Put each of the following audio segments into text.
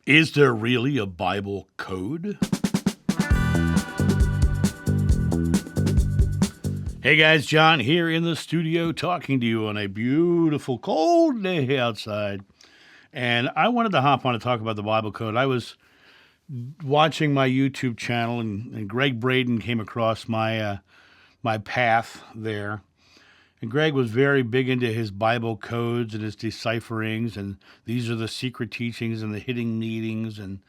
Is there really a Bible code? Hey guys, John here in the studio talking to you on a beautiful cold day outside. And I wanted to hop on to talk about the Bible code. I was watching my YouTube channel and Greg Braden came across my path there. And Greg was very big into his Bible codes and his decipherings, and these are the secret teachings and the hidden meanings and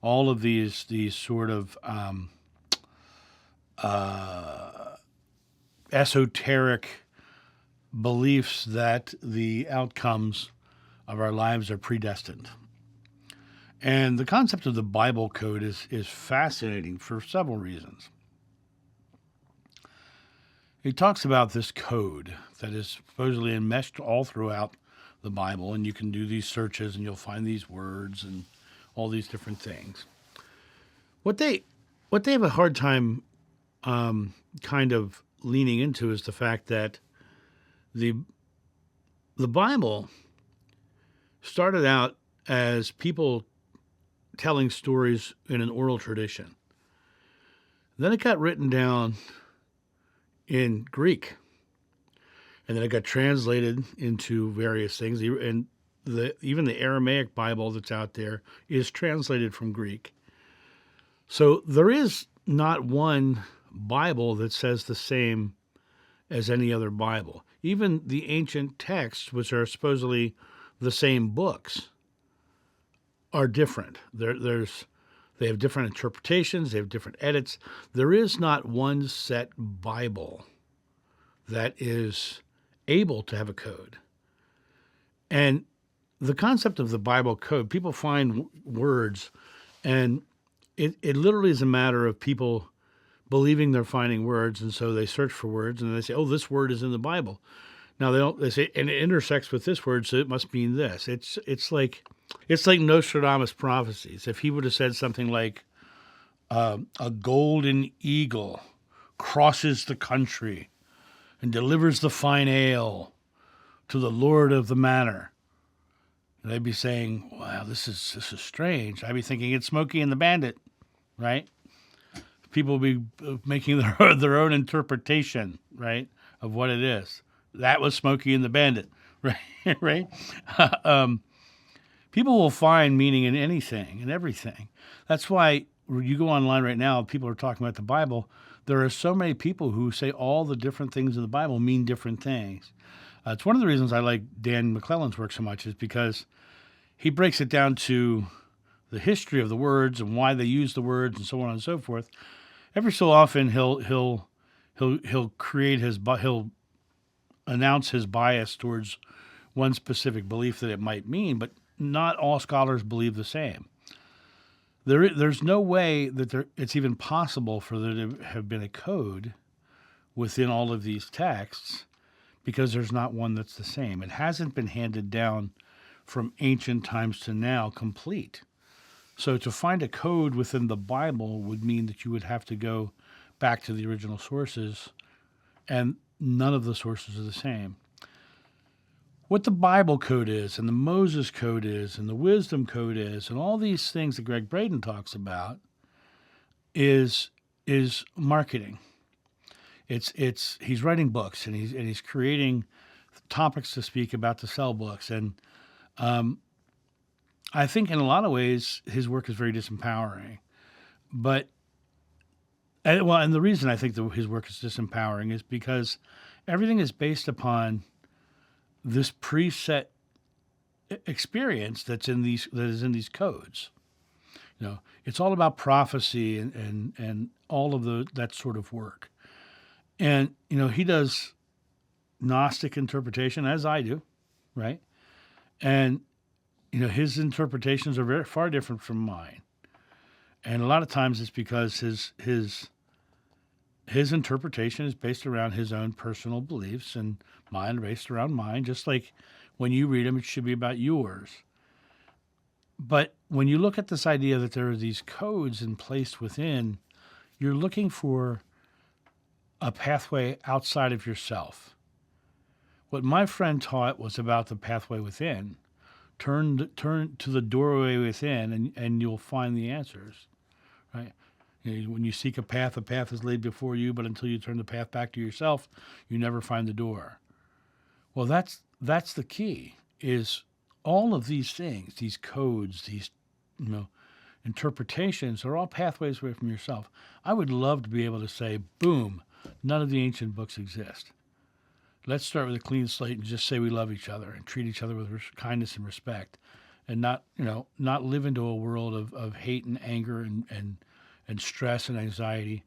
all of these sort of esoteric beliefs that the outcomes of our lives are predestined. And the concept of the Bible code is fascinating for several reasons. He talks about this code that is supposedly enmeshed all throughout the Bible, and you can do these searches and you'll find these words and all these different things. What they have a hard time kind of leaning into is the fact that the Bible started out as people telling stories in an oral tradition. Then it got written down in Greek, and then it got translated into various things. And even the Aramaic Bible that's out there is translated from Greek. So there is not one Bible that says the same as any other Bible. Even the ancient texts, which are supposedly the same books, are different. They have different interpretations, they have different edits. There is not one set Bible that is able to have a code. And the concept of the Bible code, people find words, and it literally is a matter of people believing they're finding words, and so they search for words, and they say, oh, this word is in the Bible. Now they say, and it intersects with this word, so it must mean this. It's like Nostradamus' prophecies. If he would have said something like, a golden eagle crosses the country and delivers the fine ale to the lord of the manor, they'd be saying, wow, this is strange. I'd be thinking it's Smokey and the Bandit, right? People will be making their own interpretation, right, of what it is. That was Smokey and the Bandit, right? Right? People will find meaning in anything and everything. That's why you go online right now, people are talking about the Bible. There are so many people who say all the different things in the Bible mean different things. It's one of the reasons I like Dan McClellan's work so much, is because he breaks it down to the history of the words and why they use the words and so on and so forth. Every so often he'll announce his bias towards one specific belief that it might mean, but not all scholars believe the same. There's no way that it's even possible for there to have been a code within all of these texts, because there's not one that's the same. It hasn't been handed down from ancient times to now complete. So to find a code within the Bible would mean that you would have to go back to the original sources, and none of the sources are the same. What the Bible code is, and the Moses code is, and the wisdom code is, and all these things that Greg Braden talks about is marketing. He's writing books, and he's creating topics to speak about to sell books. And I think in a lot of ways his work is very disempowering. And the reason I think that his work is disempowering is because everything is based upon this preset experience that is in these codes. It's all about prophecy and all of that sort of work. And he does Gnostic interpretation, as I do, right? And his interpretations are very far different from mine. And a lot of times it's because his interpretation is based around his own personal beliefs, and mine are based around mine, just like when you read them, it should be about yours. But when you look at this idea that there are these codes in place within, you're looking for a pathway outside of yourself. What my friend taught was about the pathway within, Turn to the doorway within, and you'll find the answers, right? When you seek a path is laid before you, but until you turn the path back to yourself, you never find the door. Well, that's the key, is all of these things, these codes, these interpretations are all pathways away from yourself. I would love to be able to say, boom, none of the ancient books exist. Let's start with a clean slate and just say we love each other and treat each other with kindness and respect, and not live into a world of hate and anger and stress and anxiety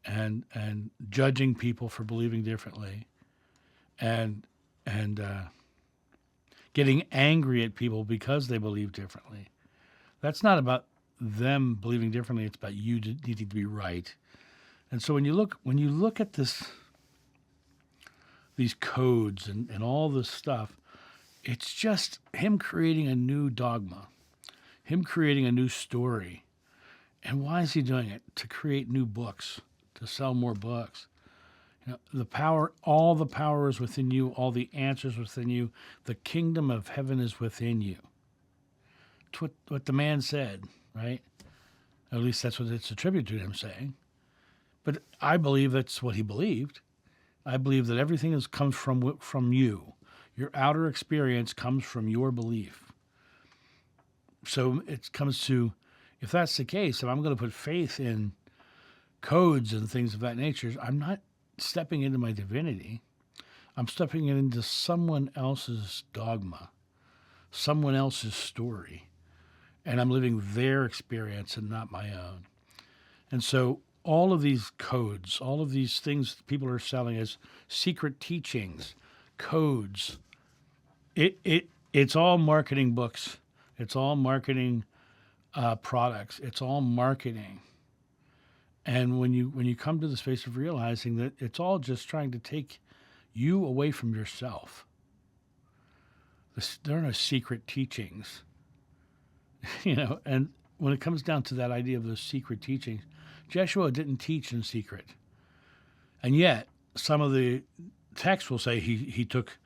and judging people for believing differently and getting angry at people because they believe differently. That's not about them believing differently. It's about you needing to be right. And so when you look at these codes and all this stuff, it's just him creating a new dogma, him creating a new story. And why is he doing it? To create new books, to sell more books. The power, all the power is within you, all the answers within you. The kingdom of heaven is within you. It's what the man said, right? At least that's what it's attributed to him saying. But I believe that's what he believed. I believe that everything comes from you. Your outer experience comes from your belief. So it comes to, if that's the case, if I'm going to put faith in codes and things of that nature, I'm not stepping into my divinity. I'm stepping into someone else's dogma, someone else's story, and I'm living their experience and not my own. And so all of these codes, all of these things people are selling as secret teachings, codes, it's all marketing books. It's all marketing products. It's all marketing. And when you come to the space of realizing that it's all just trying to take you away from yourself, there are no secret teachings, And when it comes down to that idea of those secret teachings, Jeshua didn't teach in secret. And yet, some of the texts will say he took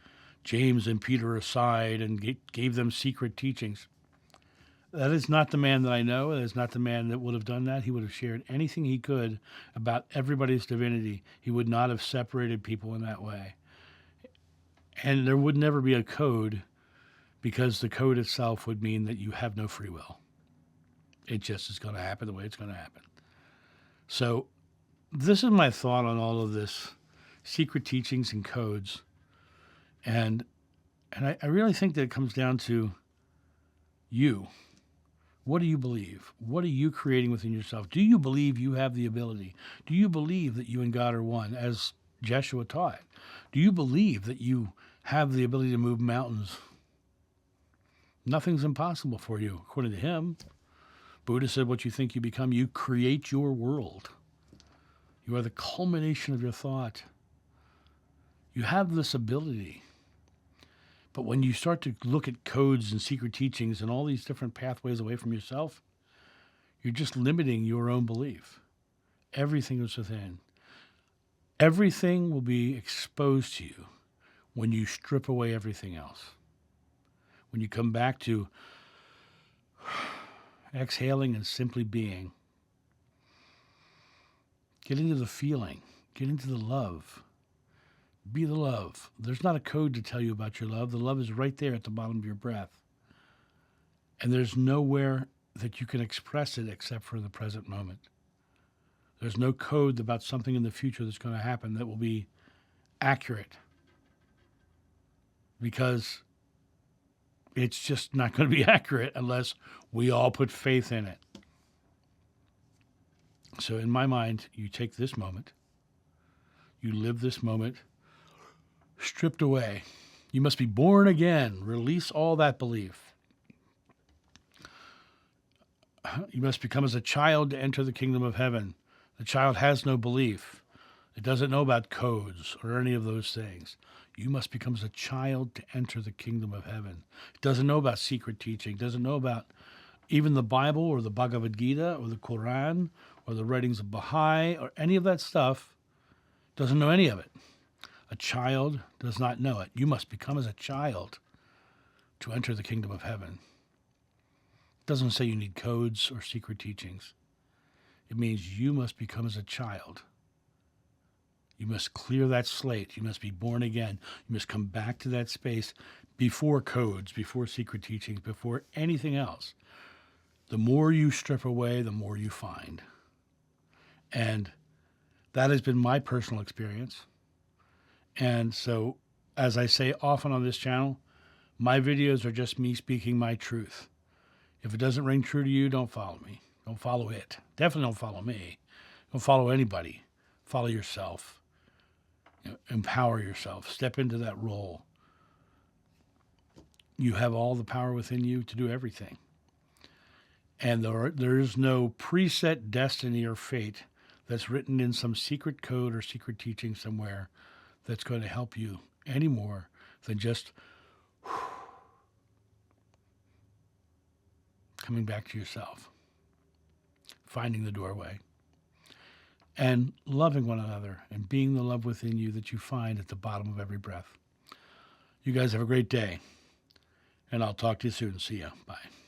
James and Peter aside and gave them secret teachings. That is not the man that I know. That is not the man that would have done that. He would have shared anything he could about everybody's divinity. He would not have separated people in that way. And there would never be a code, because the code itself would mean that you have no free will. It just is going to happen the way it's going to happen. So this is my thought on all of this secret teachings and codes. And I really think that it comes down to you. What do you believe? What are you creating within yourself? Do you believe you have the ability? Do you believe that you and God are one, as Jeshua taught? Do you believe that you have the ability to move mountains? Nothing's impossible for you, according to him. Buddha said, what you think you become, you create your world. You are the culmination of your thought. You have this ability. But when you start to look at codes and secret teachings and all these different pathways away from yourself, you're just limiting your own belief. Everything is within. Everything will be exposed to you when you strip away everything else. When you come back to exhaling and simply being. Get into the feeling. Get into the love. Be the love. There's not a code to tell you about your love. The love is right there at the bottom of your breath. And there's nowhere that you can express it except for the present moment. There's no code about something in the future that's going to happen that will be accurate, because it's just not going to be accurate unless we all put faith in it. So in my mind, you take this moment, you live this moment, stripped away. You must be born again. Release all that belief. You must become as a child to enter the kingdom of heaven. The child has no belief. It doesn't know about codes or any of those things. You must become as a child to enter the kingdom of heaven. It doesn't know about secret teaching. It doesn't know about even the Bible or the Bhagavad Gita or the Quran or the writings of Baha'i or any of that stuff. Doesn't know any of it. A child does not know it. You must become as a child to enter the kingdom of heaven. It doesn't say you need codes or secret teachings. It means you must become as a child. You must clear that slate. You must be born again. You must come back to that space before codes, before secret teachings, before anything else. The more you strip away, the more you find. And that has been my personal experience. And so, as I say often on this channel, my videos are just me speaking my truth. If it doesn't ring true to you, don't follow me. Don't follow it. Definitely don't follow me. Don't follow anybody. Follow yourself. Empower yourself. Step into that role. You have all the power within you to do everything. And there is no preset destiny or fate that's written in some secret code or secret teaching somewhere that's going to help you any more than just coming back to yourself, finding the doorway, and loving one another and being the love within you that you find at the bottom of every breath. You guys have a great day, and I'll talk to you soon. See ya. Bye.